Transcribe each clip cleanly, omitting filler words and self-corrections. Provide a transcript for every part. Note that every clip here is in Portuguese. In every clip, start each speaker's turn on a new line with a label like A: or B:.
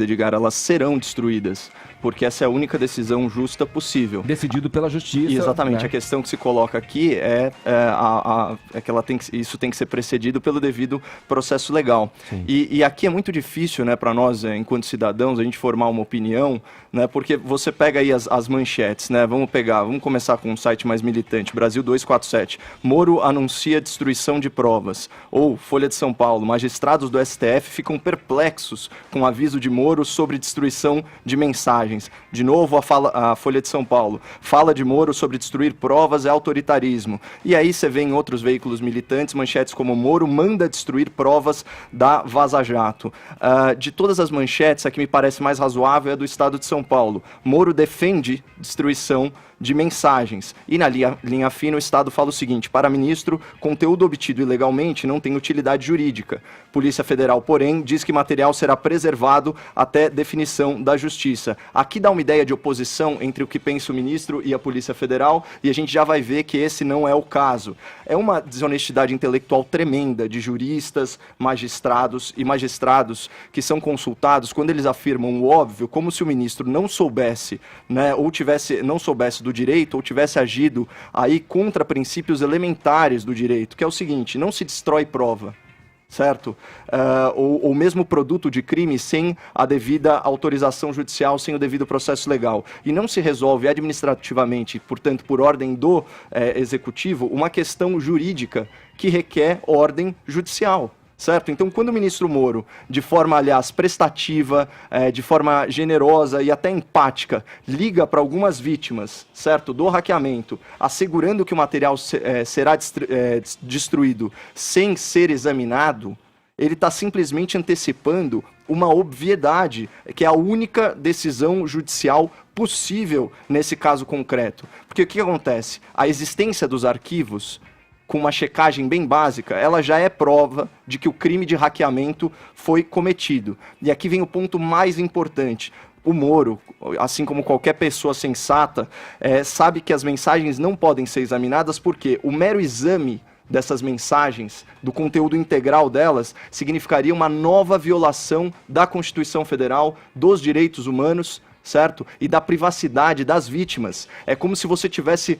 A: Edgar, elas serão destruídas, porque essa é a única decisão justa possível.
B: Decidido pela justiça.
A: Exatamente,
B: né?
A: A questão que se coloca aqui é que isso tem que ser precedido pelo devido processo legal. E aqui é muito difícil, né, para nós, enquanto cidadãos, a gente formar uma opinião, né, porque você pega aí as manchetes, né, vamos começar com um site mais militante, Brasil 247, Moro anuncia destruição de provas, ou Folha de São Paulo, magistrados do STF ficam perplexos com o aviso de Moro sobre destruição de mensagens. De novo, a Folha de São Paulo fala de Moro sobre destruir provas é autoritarismo. E aí você vê em outros veículos militantes manchetes como Moro manda destruir provas da Vaza Jato. De todas as manchetes, a que me parece mais razoável é a do Estado de São Paulo. Moro defende destruição de mensagens. E na linha fina, o Estado fala o seguinte: para ministro, conteúdo obtido ilegalmente não tem utilidade jurídica. Polícia Federal, porém, diz que material será preservado até definição da Justiça. Aqui dá uma ideia de oposição entre o que pensa o ministro e a Polícia Federal, e a gente já vai ver que esse não é o caso. É uma desonestidade intelectual tremenda de juristas, magistrados que são consultados quando eles afirmam o óbvio, como se o ministro não soubesse, né, não soubesse do direito ou tivesse agido aí contra princípios elementares do direito, que é o seguinte: não se destrói prova, certo? Ou mesmo produto de crime sem a devida autorização judicial, sem o devido processo legal. E não se resolve administrativamente, portanto, por ordem do executivo, uma questão jurídica que requer ordem judicial. Certo? Então, quando o ministro Moro, de forma, aliás, prestativa, de forma generosa e até empática, liga para algumas vítimas, certo, do hackeamento, assegurando que o material será destruído sem ser examinado, ele está simplesmente antecipando uma obviedade, que é a única decisão judicial possível nesse caso concreto. Porque o que acontece? A existência dos arquivos, com uma checagem bem básica, ela já é prova de que o crime de hackeamento foi cometido. E aqui vem o ponto mais importante. O Moro, assim como qualquer pessoa sensata, sabe que as mensagens não podem ser examinadas porque o mero exame dessas mensagens, do conteúdo integral delas, significaria uma nova violação da Constituição Federal, dos direitos humanos, certo? E da privacidade das vítimas. É como se você estivesse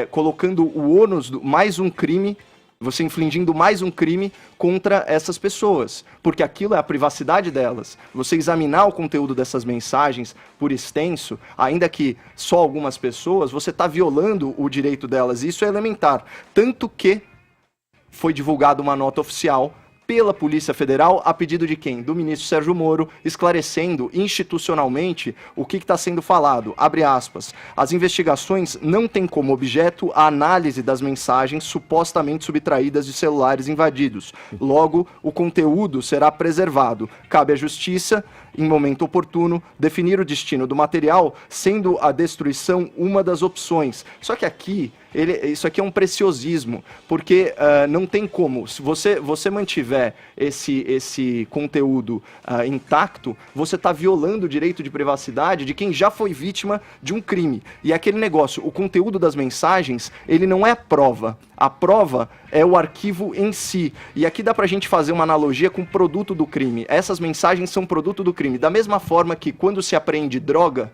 A: colocando o ônus, mais um crime, você infligindo mais um crime contra essas pessoas, porque aquilo é a privacidade delas. Você examinar o conteúdo dessas mensagens por extenso, ainda que só algumas pessoas, você está violando o direito delas. Isso é elementar. Tanto que foi divulgada uma nota oficial pela Polícia Federal, a pedido de quem? Do ministro Sérgio Moro, esclarecendo institucionalmente o que está sendo falado. Abre aspas. As investigações não têm como objeto a análise das mensagens supostamente subtraídas de celulares invadidos. Logo, o conteúdo será preservado. Cabe à Justiça, em momento oportuno, definir o destino do material, sendo a destruição uma das opções. Só que aqui, isso aqui é um preciosismo, porque não tem como. Se você mantiver esse conteúdo intacto, você está violando o direito de privacidade de quem já foi vítima de um crime. E aquele negócio, o conteúdo das mensagens, ele não é a prova. A prova é o arquivo em si. E aqui dá pra gente fazer uma analogia com o produto do crime. Essas mensagens são produto do crime. Da mesma forma que quando se apreende droga,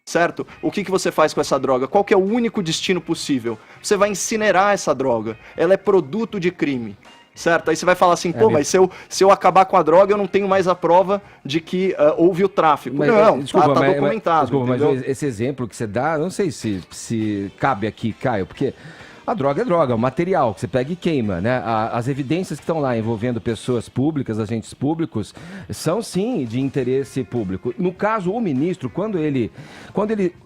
A: certo? O que você faz com essa droga? Qual que é o único destino possível? Você vai incinerar essa droga. Ela é produto de crime. Certo? Aí você vai falar assim, mas se eu acabar com a droga, eu não tenho mais a prova de que houve o tráfico.
B: Mas,
A: não,
B: desculpa,
A: tá documentado.
B: Mas esse exemplo que você dá, não sei se cabe aqui, Caio, porque a droga é droga, é um material que você pega e queima, né? As evidências que estão lá envolvendo pessoas públicas, agentes públicos, são sim de interesse público. No caso, o ministro, quando ele,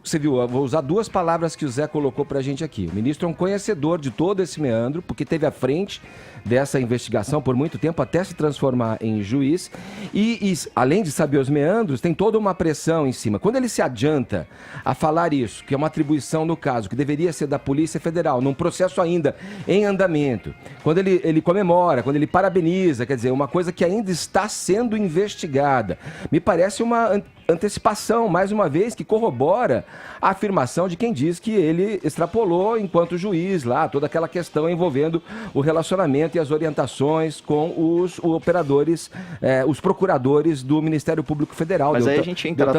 B: você viu, eu vou usar duas palavras que o Zé colocou pra gente aqui. O ministro é um conhecedor de todo esse meandro, porque teve à frente dessa investigação por muito tempo, até se transformar em juiz, e além de saber os meandros, tem toda uma pressão em cima. Quando ele se adianta a falar isso, que é uma atribuição no caso, que deveria ser da Polícia Federal, num processo ainda em andamento, quando ele comemora, quando ele parabeniza, quer dizer, uma coisa que ainda está sendo investigada, me parece uma antecipação, mais uma vez, que corrobora a afirmação de quem diz que ele extrapolou enquanto juiz lá, toda aquela questão envolvendo o relacionamento e as orientações com os operadores, os procuradores do Ministério Público Federal.
A: Mas aí a gente entra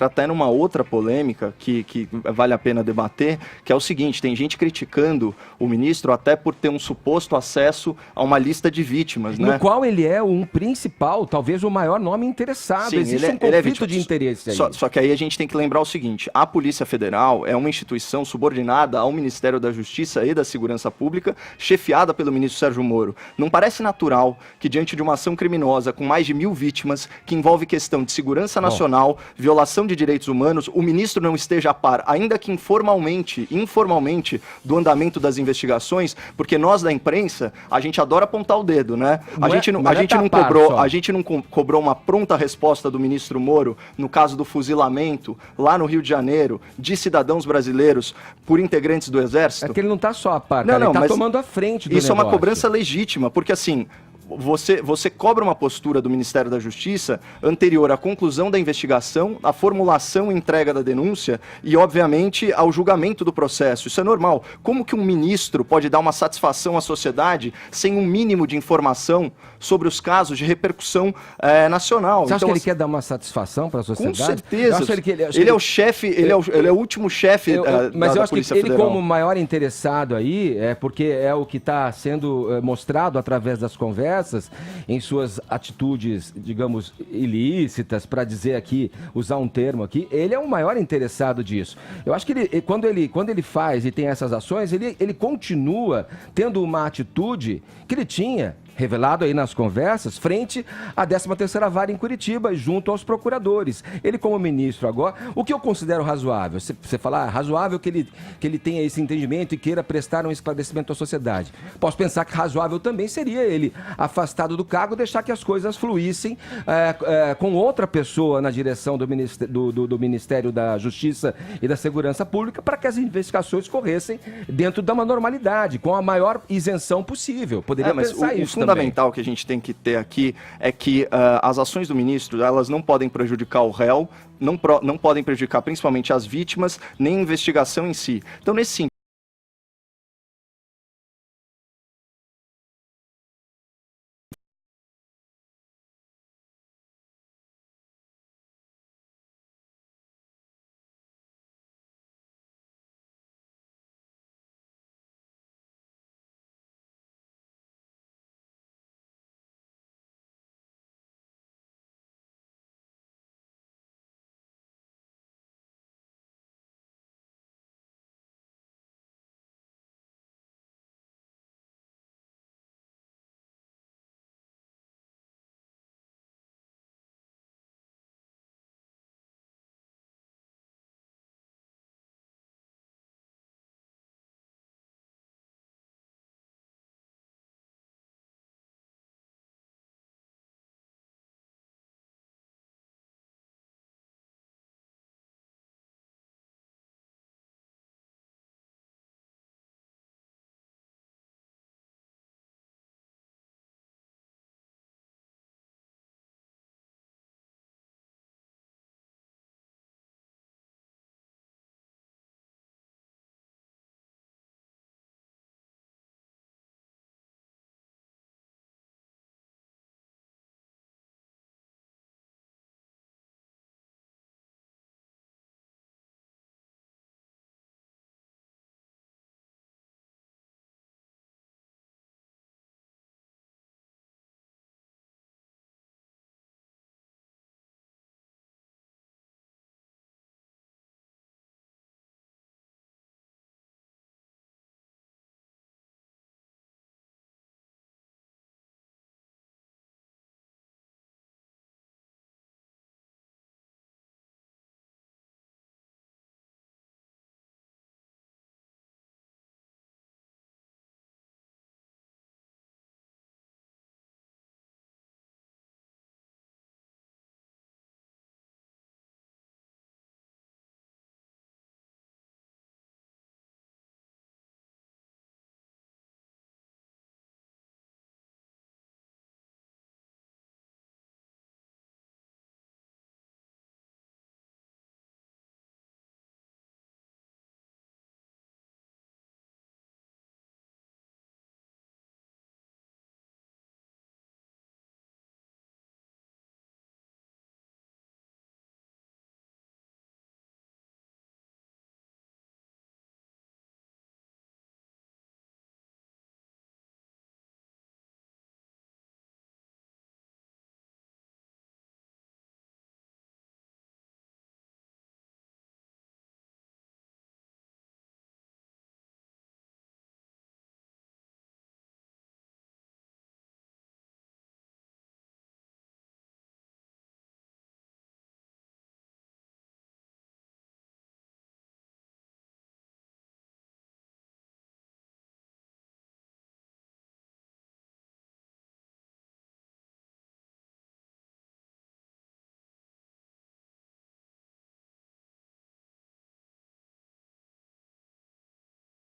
A: até numa outra polêmica que vale a pena debater, que é o seguinte: tem gente criticando o ministro até por ter um suposto acesso a uma lista de vítimas, né?
B: No qual ele é um principal, talvez o maior nome interessado.
A: Sim,
B: existe um conflito de interesse aí.
A: Só que aí a gente tem que lembrar o seguinte: a Polícia Federal é uma instituição subordinada ao Ministério da Justiça e da Segurança Pública, chefiada pelo ministro Sérgio Moro. Não parece natural que, diante de uma ação criminosa com mais de 1000 vítimas, que envolve questão de segurança nacional, violação de direitos humanos, o ministro não esteja a par, ainda que informalmente, do andamento das investigações, porque nós da imprensa, a gente adora apontar o dedo, né? A gente não cobrou uma pronta resposta do ministro Moro no caso do fuzilamento lá no Rio de Janeiro de cidadãos brasileiros por integrantes do Exército.
B: É que ele não está só a par, cara, ele está tomando a frente do
A: negócio. Isso é uma cobrança
B: legítima.
A: legítima, porque assim, você cobra uma postura do Ministério da Justiça anterior à conclusão da investigação, à formulação e entrega da denúncia e, obviamente, ao julgamento do processo. Isso é normal. Como que um ministro pode dar uma satisfação à sociedade sem um mínimo de informação sobre os casos de repercussão nacional?
B: Você acha que ele quer dar uma satisfação para a sociedade?
A: Com certeza. Ele é o chefe, ele é o último chefe
B: mas eu acho
A: Polícia
B: que ele,
A: Federal.
B: como maior interessado aí, porque é o que está sendo mostrado através das conversas, em suas atitudes, digamos, ilícitas, para dizer aqui, usar um termo aqui, ele é o maior interessado disso. Eu acho que quando ele faz e tem essas ações, ele continua tendo uma atitude que ele tinha, revelado aí nas conversas, frente à 13ª Vara em Curitiba, junto aos procuradores. Ele, como ministro agora, o que eu considero razoável? Você falar razoável que ele tenha esse entendimento e queira prestar um esclarecimento à sociedade. Posso pensar que razoável também seria ele afastado do cargo, deixar que as coisas fluíssem com outra pessoa na direção do Ministério da Justiça e da Segurança Pública, para que as investigações corressem dentro de uma normalidade, com a maior isenção possível. Poderia pensar isso.
A: O fundamental que a gente tem que ter aqui é que as ações do ministro, elas não podem prejudicar o réu, não podem prejudicar principalmente as vítimas, nem a investigação em si. Então, nesse sentido,